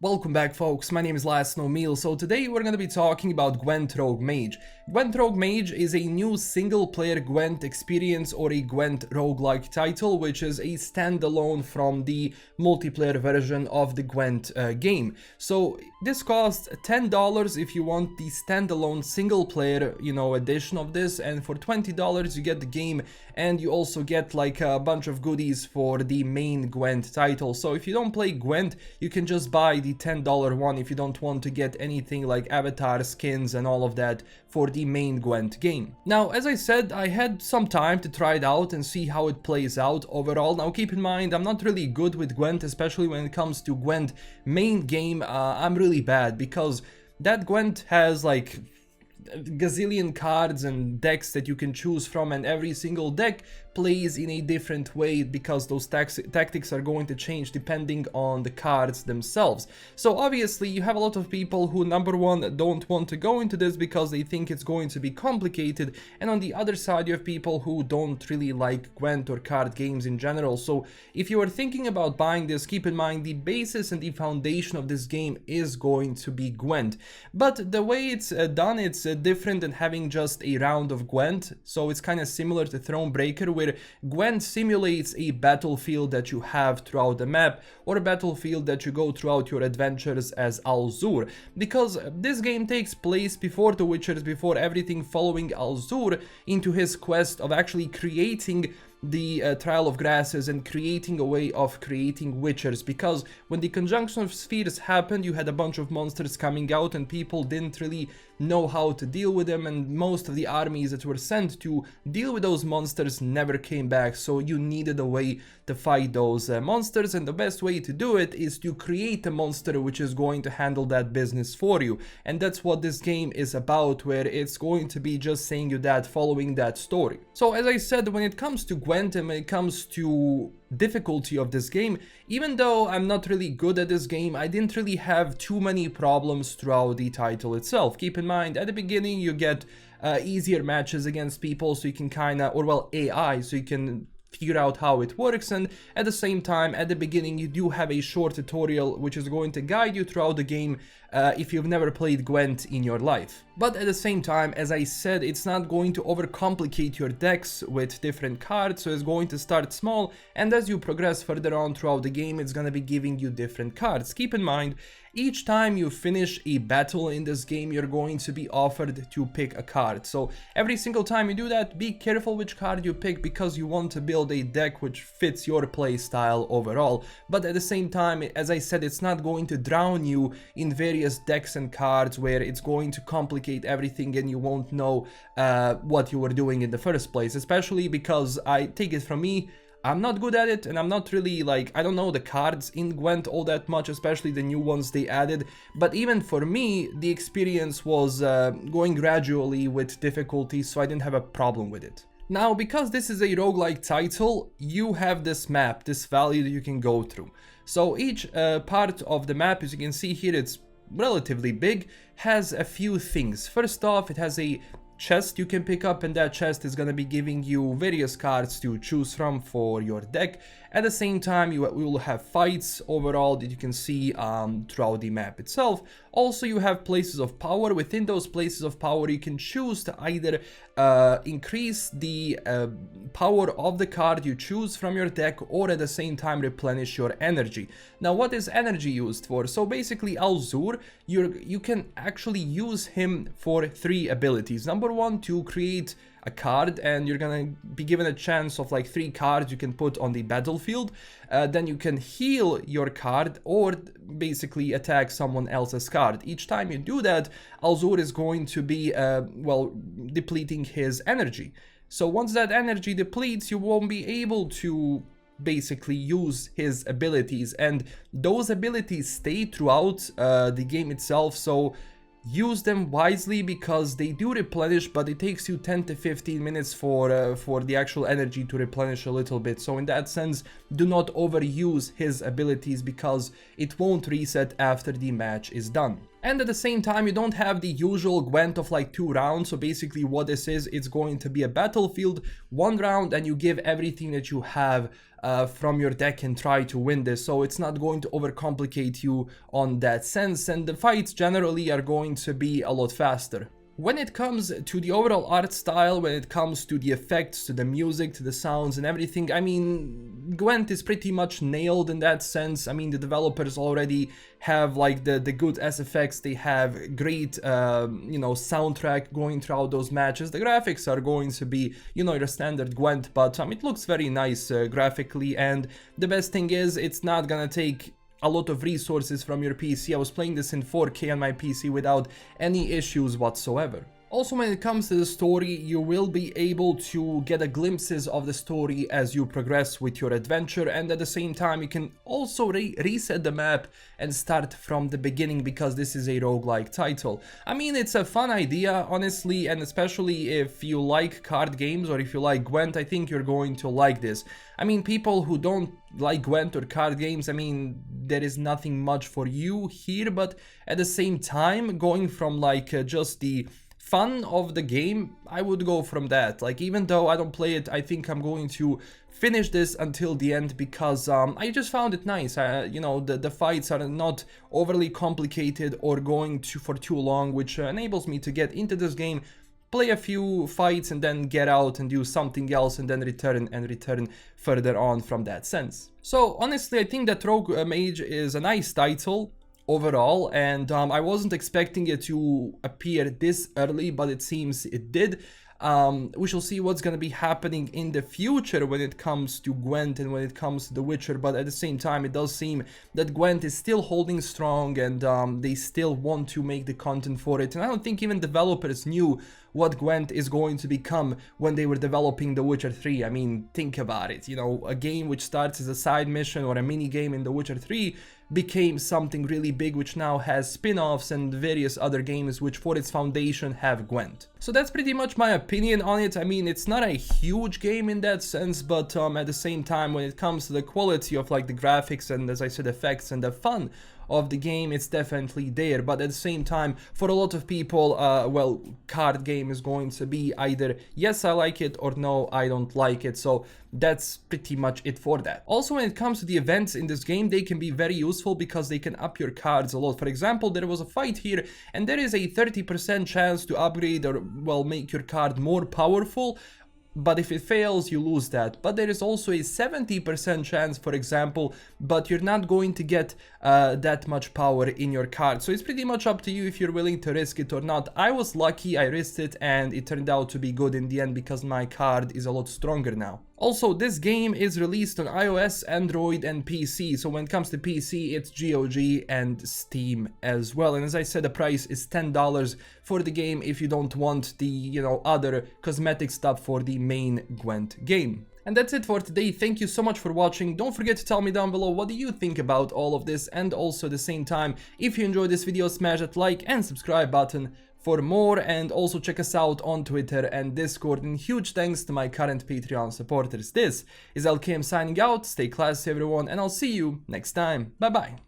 Welcome back, folks. My name is LastKnownMeal. So today we're going to be talking about GWENT Rogue Mage. GWENT Rogue Mage is a new single-player Gwent experience, or a Gwent roguelike title, which is a standalone from the multiplayer version of the Gwent game. So this costs $10 if you want the standalone single-player, edition of this, and for $20 you get the game, and you also get like a bunch of goodies for the main Gwent title. So if you don't play Gwent, you can just buy the $10 one if you don't want to get anything like avatar skins and all of that for the main Gwent game. Now, as I said, I had some time to try it out and see how it plays out overall. Now keep in mind, I'm not really good with Gwent, especially when it comes to Gwent main game. I'm really bad because that Gwent has like gazillion cards and decks that you can choose from, and every single deck plays in a different way because those tactics are going to change depending on the cards themselves. So obviously you have a lot of people who, number one, don't want to go into this because they think it's going to be complicated, and on the other side you have people who don't really like Gwent or card games in general. So if you are thinking about buying this, keep in mind the basis and the foundation of this game is going to be Gwent, but the way it's done, it's different than having just a round of Gwent. So it's kind of similar to Thronebreaker, where Gwent simulates a battlefield that you have throughout the map, or a battlefield that you go throughout your adventures as Al-Zur, because this game takes place before the Witchers, before everything, following Al-Zur into his quest of actually creating the Trial of Grasses and creating a way of creating Witchers, because when the Conjunction of Spheres happened, you had a bunch of monsters coming out and people didn't really know how to deal with them, and most of the armies that were sent to deal with those monsters never came back. So you needed a way to fight those monsters, and the best way to do it is to create a monster which is going to handle that business for you, and that's what this game is about, where it's going to be just saying you that, following that story. So as I said, when it comes to Gwent and when it comes to difficulty of this game, even though I'm not really good at this game, I didn't really have too many problems throughout the title itself. Keep in mind, at the beginning you get easier matches against people, so you can AI, so you can figure out how it works, and at the same time, at the beginning you do have a short tutorial which is going to guide you throughout the game if you've never played Gwent in your life. But at the same time, as I said, it's not going to overcomplicate your decks with different cards, so it's going to start small, and as you progress further on throughout the game, it's going to be giving you different cards. Keep in mind, each time you finish a battle in this game, you're going to be offered to pick a card. So every single time you do that, be careful which card you pick, because you want to build a deck which fits your play style overall. But at the same time, as I said, it's not going to drown you in various decks and cards where it's going to complicate everything and you won't know what you were doing in the first place. Especially because, I take it from me, I'm not good at it, and I'm not really I don't know the cards in Gwent all that much, especially the new ones they added. But even for me, the experience was going gradually with difficulty, so I didn't have a problem with it. Now, because this is a roguelike title, you have this map, this valley that you can go through. So each part of the map, as you can see here, it's relatively big, has a few things. First off, it has a chest you can pick up, and that chest is going to be giving you various cards to choose from for your deck. At the same time, we will have fights overall that you can see throughout the map itself. Also, you have places of power. Within those places of power, you can choose to either increase the power of the card you choose from your deck, or at the same time replenish your energy. Now, what is energy used for? So basically, Al-Zur, you can actually use him for 3 abilities. Number 1, to create a card, and you're gonna be given a chance of like 3 cards you can put on the battlefield. Then you can heal your card, or basically attack someone else's card. Each time you do that, Al-Zur is going to be depleting his energy. So once that energy depletes, you won't be able to basically use his abilities, and those abilities stay throughout the game itself. So use them wisely, because they do replenish, but it takes you 10 to 15 minutes for the actual energy to replenish a little bit. So in that sense, do not overuse his abilities, because it won't reset after the match is done. And at the same time, you don't have the usual Gwent of like 2 rounds. So basically what this is, it's going to be a battlefield, 1 round, and you give everything that you have from your deck and try to win this. So it's not going to overcomplicate you on that sense, and the fights generally are going to be a lot faster. When it comes to the overall art style, when it comes to the effects, to the music, to the sounds and everything, I mean, Gwent is pretty much nailed in that sense. I mean, the developers already have like the good SFX, they have great, you know, soundtrack going throughout those matches. The graphics are going to be, you know, your standard Gwent, but it looks very nice graphically, and the best thing is it's not gonna take a lot of resources from your PC. I was playing this in 4K on my PC without any issues whatsoever. Also, when it comes to the story, you will be able to get a glimpses of the story as you progress with your adventure, and at the same time you can also reset the map and start from the beginning, because this is a roguelike title. I mean, it's a fun idea, honestly, and especially if you like card games or if you like Gwent, I think you're going to like this. I mean, people who don't like Gwent or card games, I mean, there is nothing much for you here, but at the same time, going from like just the fun of the game, I would go from that. Like, even though I don't play it, I think I'm going to finish this until the end, because I just found it nice. You know, the fights are not overly complicated or going for too long, which enables me to get into this game, play a few fights and then get out and do something else and then return further on from that sense. So honestly, I think that Rogue Mage is a nice title overall, and I wasn't expecting it to appear this early, but it seems it did. We shall see what's gonna be happening in the future when it comes to Gwent and when it comes to The Witcher, but at the same time it does seem that Gwent is still holding strong, and they still want to make the content for it, and I don't think even developers knew what Gwent is going to become when they were developing The Witcher 3. I mean, think about it, you know, a game which starts as a side mission or a mini game in The Witcher 3 became something really big, which now has spin-offs and various other games which for its foundation have Gwent. So that's pretty much my opinion on it. I mean, it's not a huge game in that sense, but at the same time, when it comes to the quality of like the graphics and, as I said, effects and the fun of the game, it's definitely there. But at the same time, for a lot of people, well, card game is going to be either yes, I like it, or no, I don't like it. So that's pretty much it for that. Also, when it comes to the events in this game, they can be very useful because they can up your cards a lot. For example, there was a fight here and there is a 30% chance to upgrade or, well, make your card more powerful. But if it fails, you lose that. But there is also a 70% chance, for example, but you're not going to get that much power in your card. So it's pretty much up to you if you're willing to risk it or not. I was lucky, I risked it, and it turned out to be good in the end because my card is a lot stronger now. Also, this game is released on iOS, Android, and PC. So when it comes to PC, it's GOG and Steam as well. And as I said, the price is $10 for the game if you don't want the, you know, other cosmetic stuff for the main Gwent game. And that's it for today. Thank you so much for watching. Don't forget to tell me down below what do you think about all of this, and also at the same time, if you enjoyed this video, smash that like and subscribe button for more, and also check us out on Twitter and Discord, and huge thanks to my current Patreon supporters. This is LKM signing out. Stay classy everyone, and I'll see you next time. Bye bye.